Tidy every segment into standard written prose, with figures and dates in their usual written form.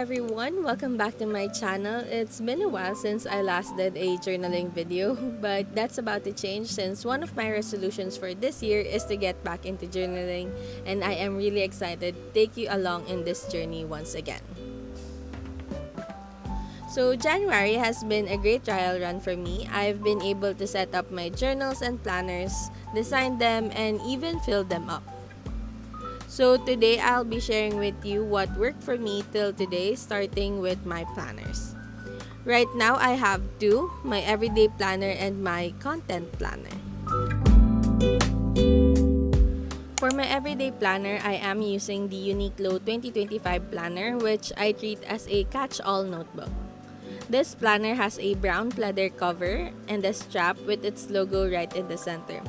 everyone, welcome back to my channel. It's been a while since I last did a journaling video, but that's about to change since one of my resolutions for this year is to get back into journaling, and I am really excited to take you along in this journey once again. So January has been a great trial run for me. I've been able to set up my journals and planners, design them, and even fill them up. So today I'll be sharing with you what worked for me till today, starting with my planners. Right now I have two, my everyday planner and my content planner. For my everyday planner, I am using the Uniqlo 2025 planner, which I treat as a catch-all notebook. This planner has a brown pleather cover and a strap with its logo right in the center.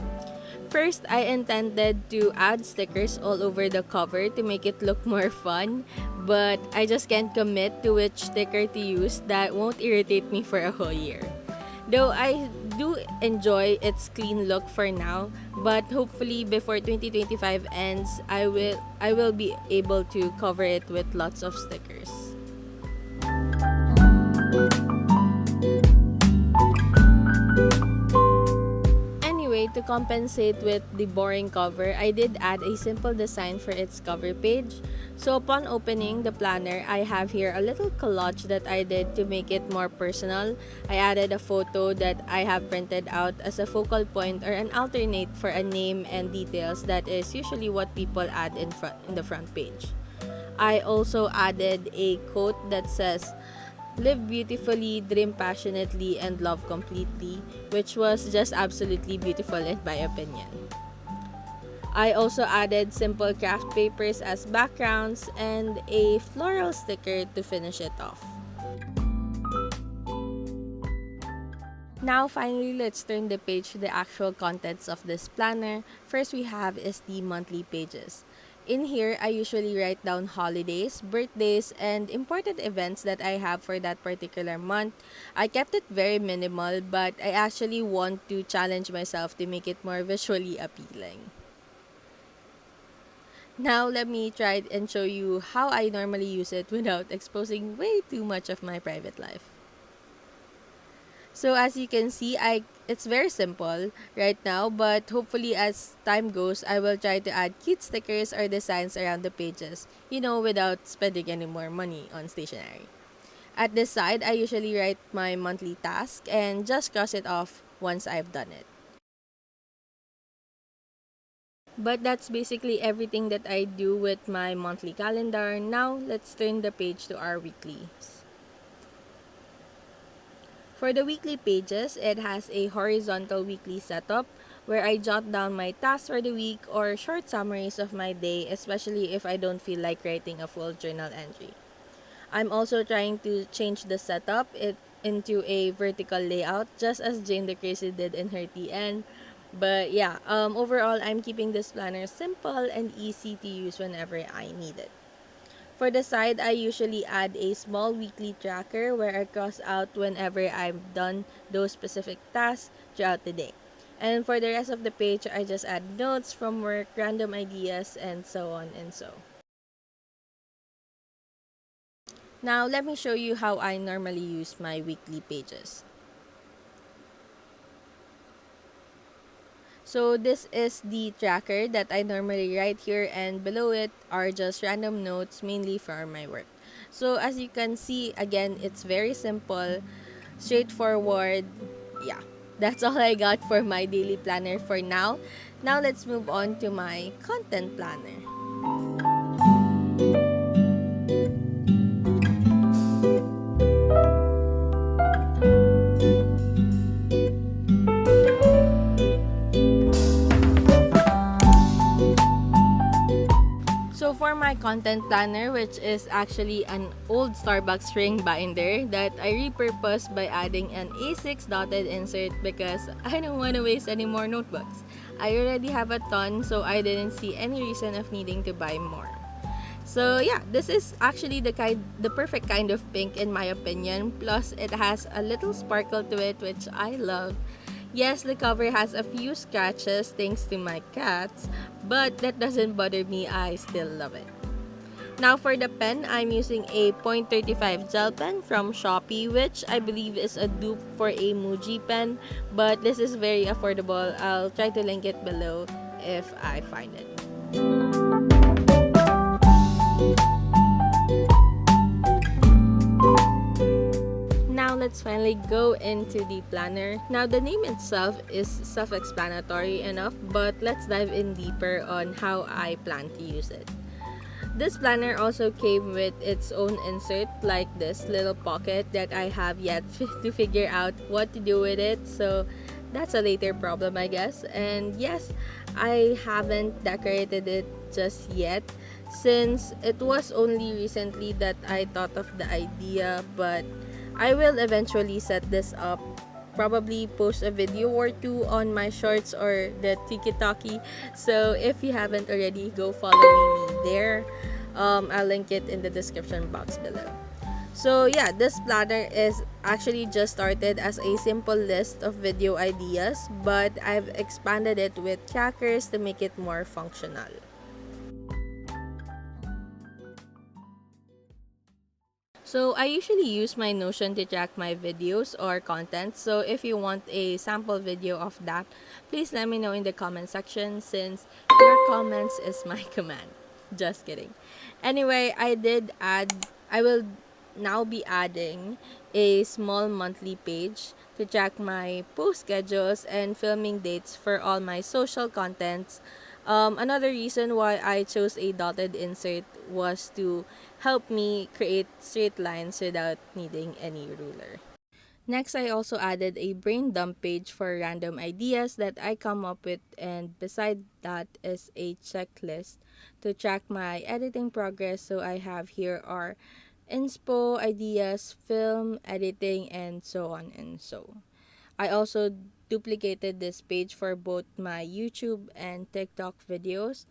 First, I intended to add stickers all over the cover to make it look more fun, but I just can't commit to which sticker to use that won't irritate me for a whole year. Though I do enjoy its clean look for now, but hopefully before 2025 ends, I will be able to cover it with lots of stickers. To compensate with the boring cover, I did add a simple design for its cover page. So upon opening the planner, I have here a little collage that I did to make it more personal. I added a photo that I have printed out as a focal point or an alternate for a name and details that is usually what people add in the front page. I also added a quote that says, "Live beautifully, dream passionately, and love completely," which was just absolutely beautiful in my opinion. I also added simple craft papers as backgrounds and a floral sticker to finish it off. Now finally, let's turn the page to the actual contents of this planner. First we have is the monthly pages. In here, I usually write down holidays, birthdays, and important events that I have for that particular month. I kept it very minimal, but I actually want to challenge myself to make it more visually appealing. Now, let me try and show you how I normally use it without exposing way too much of my private life. So as you can see, it's very simple right now, but hopefully as time goes, I will try to add cute stickers or designs around the pages, without spending any more money on stationery. At this side, I usually write my monthly task and just cross it off once I've done it. But that's basically everything that I do with my monthly calendar. Now, let's turn the page to our weeklies. For the weekly pages, it has a horizontal weekly setup where I jot down my tasks for the week or short summaries of my day, especially if I don't feel like writing a full journal entry. I'm also trying to change the setup into a vertical layout, just as Jane the Crazy did in her TN. But yeah, overall, I'm keeping this planner simple and easy to use whenever I need it. For the side, I usually add a small weekly tracker where I cross out whenever I've done those specific tasks throughout the day. And for the rest of the page, I just add notes from work, random ideas, and so on and so. Now, let me show you how I normally use my weekly pages. So this is the tracker that I normally write here, and below it are just random notes mainly for my work. So as you can see, again, it's very simple, straightforward. Yeah, that's all I got for my daily planner for now. Now let's move on to my content planner. So for my content planner, which is actually an old Starbucks ring binder that I repurposed by adding an A6 dotted insert because I don't want to waste any more notebooks. I already have a ton, so I didn't see any reason of needing to buy more. So yeah, this is actually the perfect kind of pink in my opinion. Plus it has a little sparkle to it, which I love. Yes, the cover has a few scratches thanks to my cats, but that doesn't bother me. I still love it. Now for the pen, I'm using a .35 gel pen from Shopee, which I believe is a dupe for a Muji pen, but this is very affordable. I'll try to link it below if I find it. Now let's finally go into the planner. Now the name itself is self-explanatory enough, but let's dive in deeper on how I plan to use it. This planner also came with its own insert, like this little pocket that I have yet to figure out what to do with it, so that's a later problem, I guess. And yes, I haven't decorated it just yet, since it was only recently that I thought of the idea, but I will eventually set this up, probably post a video or two on my shorts or the TikTok. So if you haven't already, go follow me there. I'll link it in the description box below. So yeah, this planner is actually just started as a simple list of video ideas, but I've expanded it with trackers to make it more functional. So I usually use my Notion to track my videos or content. So if you want a sample video of that, please let me know in the comment section, since your comments is my command. Just kidding. Anyway, I will now be adding a small monthly page to track my post schedules and filming dates for all my social contents. Another reason why I chose a dotted insert was to help me create straight lines without needing any ruler. Next, I also added a brain dump page for random ideas that I come up with, and beside that is a checklist to track my editing progress. So I have here are inspo, ideas, film, editing, and so on and so. I also duplicated this page for both my YouTube and TikTok videos.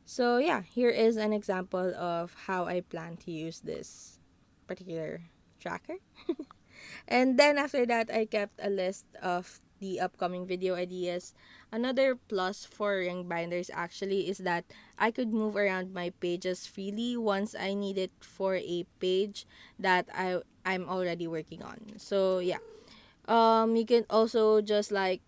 So yeah, here is an example of how I plan to use this particular tracker. And then after that, I kept a list of the upcoming video ideas. Another plus for ring binders actually is that I could move around my pages freely once I need it for a page that I'm already working on. So yeah, you can also just like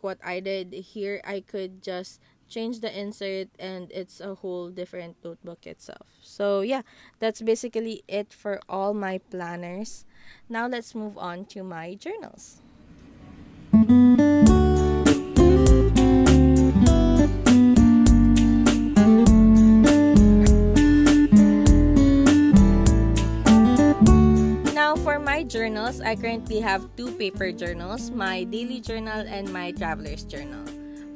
what I did here, I could just change the insert and it's a whole different notebook itself. So yeah, that's basically it for all my planners. Now let's move on to my journals. Now for my journals, I currently have two paper journals, my daily journal and my traveler's journal.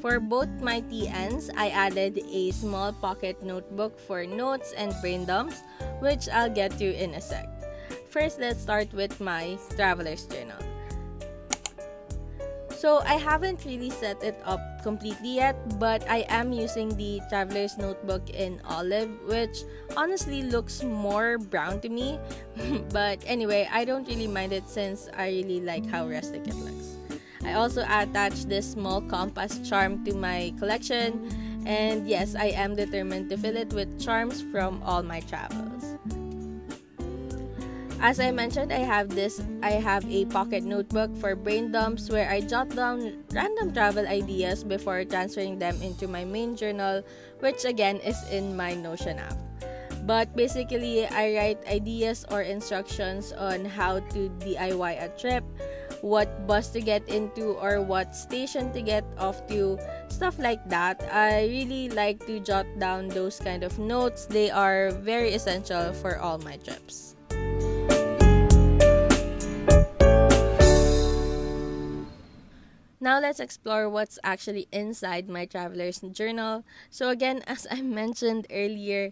For both my TNs, I added a small pocket notebook for notes and brain dumps, which I'll get to in a sec. First, let's start with my traveler's journal. So I haven't really set it up completely yet, but I am using the traveler's notebook in olive, which honestly looks more brown to me. But anyway, I don't really mind it since I really like how rustic it looks. I also attached this small compass charm to my collection, and yes, I am determined to fill it with charms from all my travels. As I mentioned, I have a pocket notebook for brain dumps where I jot down random travel ideas before transferring them into my main journal, which again is in my Notion app. But basically, I write ideas or instructions on how to DIY a trip, what bus to get into or what station to get off to, stuff like that. I really like to jot down those kind of notes. They are very essential for all my trips. Now let's explore what's actually inside my traveler's journal. So again, as I mentioned earlier,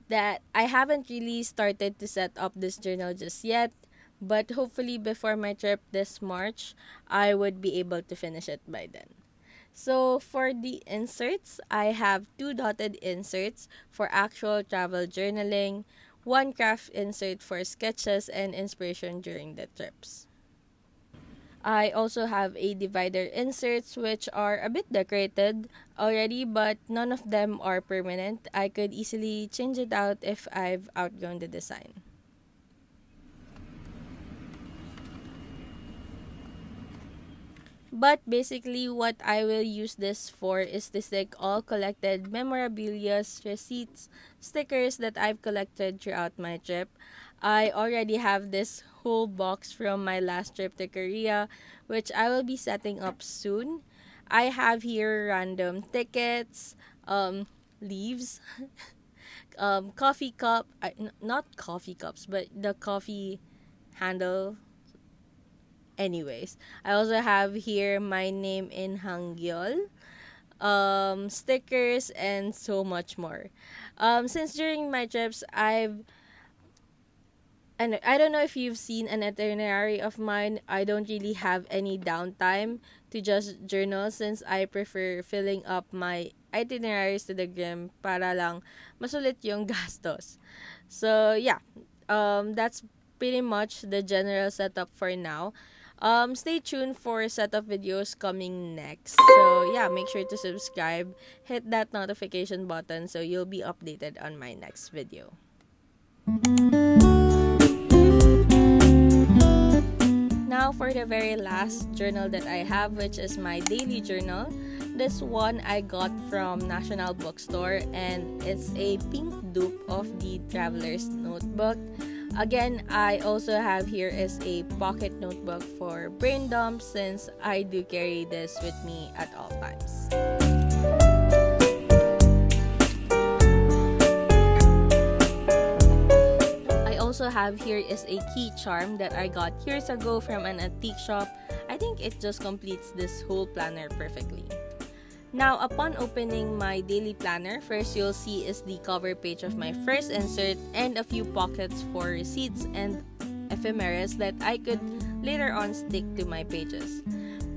that I haven't really started to set up this journal just yet, but hopefully before my trip this March, I would be able to finish it by then. So for the inserts, I have two dotted inserts for actual travel journaling, one craft insert for sketches and inspiration during the trips. I also have a divider inserts which are a bit decorated already, but none of them are permanent. I could easily change it out if I've outgrown the design. But basically, what I will use this for is to stick all collected memorabilia, receipts, stickers that I've collected throughout my trip. I already have this whole box from my last trip to Korea, which I will be setting up soon. I have here random tickets, leaves, coffee cup, not coffee cups, but the coffee handle. Anyways, I also have here my name in Hangul, stickers, and so much more. Since during my trips, and I don't know if you've seen an itinerary of mine. I don't really have any downtime to just journal since I prefer filling up my itineraries to the gym para lang masulit yung gastos. So yeah, that's pretty much the general setup for now. Stay tuned for setup videos coming next. So yeah, make sure to subscribe, hit that notification button so you'll be updated on my next video. Now for the very last journal that I have, which is my daily journal. This one I got from National Bookstore, and it's a pink dupe of the Traveler's Notebook. Again, I also have here is a pocket notebook for brain dumps since I do carry this with me at all times. I also have here is a key charm that I got years ago from an antique shop. I think it just completes this whole planner perfectly. Now, upon opening my daily planner, first you'll see is the cover page of my first insert and a few pockets for receipts and ephemeras that I could later on stick to my pages.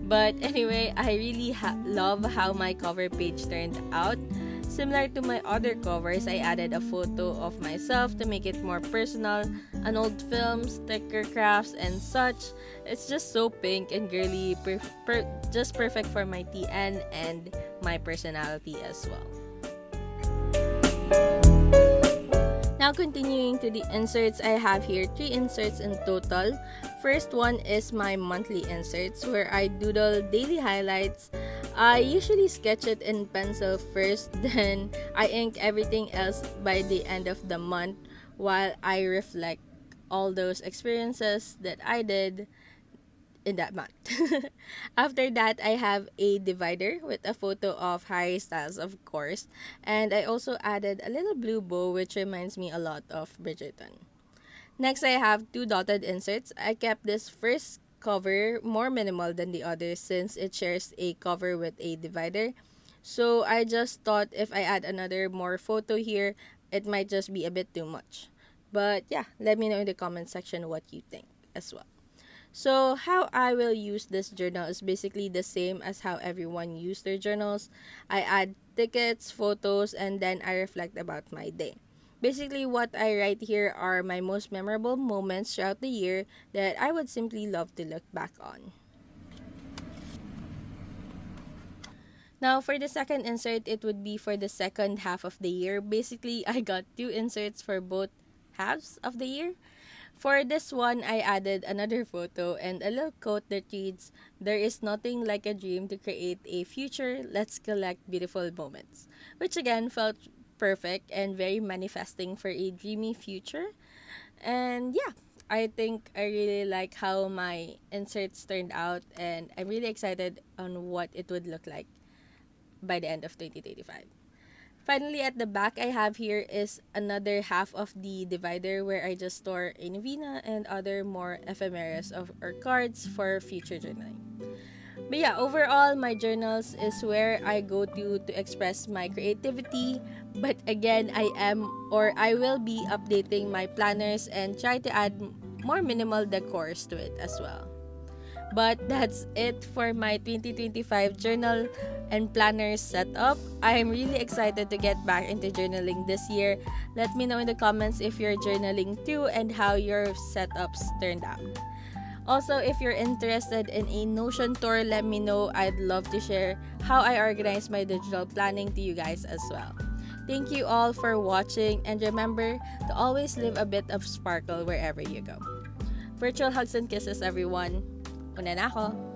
But anyway, I really love how my cover page turned out. Similar to my other covers, I added a photo of myself to make it more personal, an old film, sticker crafts, and such. It's just so pink and girly, just perfect for my TN and my personality as well. Now continuing to the inserts, I have here 3 inserts in total. First one is my monthly inserts where I doodle daily highlights. I usually sketch it in pencil first, then I ink everything else by the end of the month while I reflect all those experiences that I did in that month. After that, I have a divider with a photo of Harry Styles, of course, and I also added a little blue bow which reminds me a lot of Bridgerton. Next, I have 2 dotted inserts. I kept this first cover more minimal than the others since it shares a cover with a divider. So I just thought if I add another more photo here, it might just be a bit too much. But yeah, let me know in the comment section what you think as well. So how I will use this journal is basically the same as how everyone use their journals. I add tickets, photos, and then I reflect about my day. Basically, what I write here are my most memorable moments throughout the year that I would simply love to look back on. Now, for the second insert, it would be for the second half of the year. Basically, I got 2 inserts for both halves of the year. For this one, I added another photo and a little quote that reads, "There is nothing like a dream to create a future. Let's collect beautiful moments." Which again felt perfect and very manifesting for a dreamy future. And yeah, I think I really like how my inserts turned out, and I'm really excited on what it would look like by the end of 2025. Finally, at the back, I have here is another half of the divider where I just store a novena and other more ephemeras or cards for future journaling. But yeah, overall, my journals is where I go to express my creativity. But again, I will be updating my planners and try to add more minimal decors to it as well. But that's it for my 2025 journal and planner setup. I'm really excited to get back into journaling this year. Let me know in the comments if you're journaling too and how your setups turned out. Also, if you're interested in a Notion tour, let me know. I'd love to share how I organize my digital planning to you guys as well. Thank you all for watching, and remember to always leave a bit of sparkle wherever you go. Virtual hugs and kisses, everyone. Una na ako.